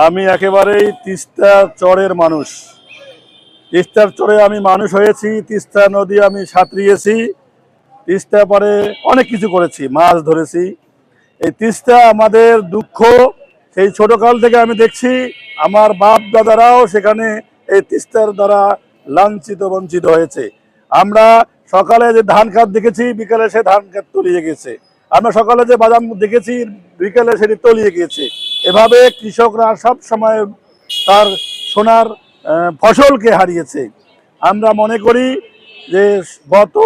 আমি একেবারেই তিস্তা চরের মানুষ। তিস্তার চরে আমি মানুষ হয়েছি, তিস্তা নদী আমি সাঁতরিয়েছি, তিস্তা পারে অনেক কিছু করেছি, মাছ ধরেছি। এই তিস্তা আমাদের দুঃখ, সেই ছোটকাল থেকে আমি দেখছি আমার বাপ দাদারাও সেখানে এই তিস্তার দ্বারা লাঞ্ছিত বঞ্চিত হয়েছে। আমরা সকালে যে ধান ক্ষেত দেখেছি, বিকালে সে ধান ক্ষেত তলিয়ে গেছে। আমরা সকালে যে বাদাম দেখেছি, বিকালে সেটি তলিয়ে গিয়েছে। এভাবে কৃষকরা সব সময় তার সোনার ফসলকে হারিয়েছে। আমরা মনে করি যে গত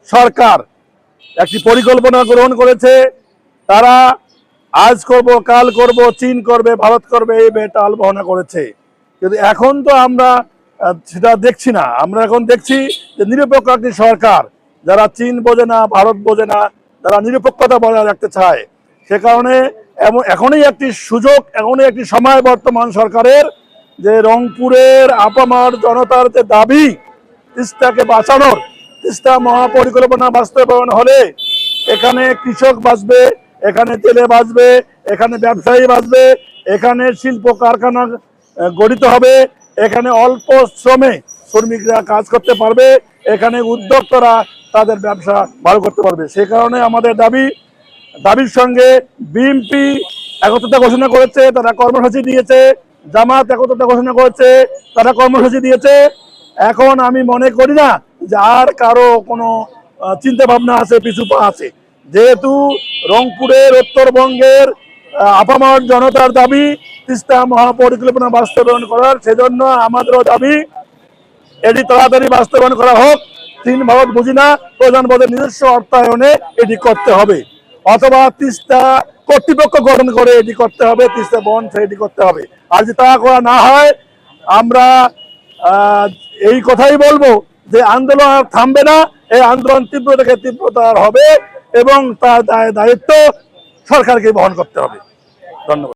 সরকার একটি পরিকল্পনা গ্রহণ করেছে, তারা আজ করব, কাল করব, চীন করবে, ভারত করবে, এই বেতাল বহনা করেছে। কিন্তু এখন তো আমরা সেটা দেখছি না। আমরা এখন দেখছি যে নিরপেক্ষ একটি সরকার, যারা চীন বোঝে না, ভারত বোঝে না, যারা নিরপেক্ষতা বজায় রাখতে চায়। সে কারণে এখনই একটি সুযোগ, এখনই একটি সময় বর্তমান সরকারের, যে রংপুরের আপামার জনতার যে দাবি তিস্তাকে বাঁচানোর, তিস্তা মহাপরিকল্পনা বাস্তবায়ন হলে এখানে কৃষক বাঁচবে, এখানে তেলে বাঁচবে, এখানে ব্যবসায়ী বাঁচবে, এখানে শিল্প কারখানা গঠিত হবে, এখানে অল্প শ্রমে শ্রমিকরা কাজ করতে পারবে, এখানে উদ্যোক্তারা তাদের ব্যবসা ভালো করতে পারবে। সে কারণে আমাদের দাবির সঙ্গে বিএনপি একত্রতা ঘোষণা করেছে, তারা কর্মসূচি দিয়েছে। জামাত একত্রতা ঘোষণা করেছে, তারা কর্মসূচি দিয়েছে। এখন আমি মনে করি না যে আর কারো কোনো চিন্তা ভাবনা আছে, পিছু পা আছে। যেহেতু রংপুরের, উত্তরবঙ্গের আপামর জনতার দাবি তিস্তা মহাপরিকল্পনা বাস্তবায়ন করার, সেজন্য আমাদেরও দাবি এটি তাড়াতাড়ি বাস্তবায়ন করা হোক। তিন ভারত বুঝি না, প্রধানমন্ত্রীর নিজস্ব অর্থায়নে এটি করতে হবে, অথবা তিস্তা কর্তৃপক্ষ গঠন করে এটি করতে হবে, তিস্তা বন্ধ এটি করতে হবে। আর যদি তা করা না হয়, আমরা এই কথাই বলবো যে আন্দোলন আর থামবে না। এই আন্দোলন তীব্র থেকে তীব্রতার হবে এবং তার দায়িত্ব সরকারকে বহন করতে হবে। ধন্যবাদ।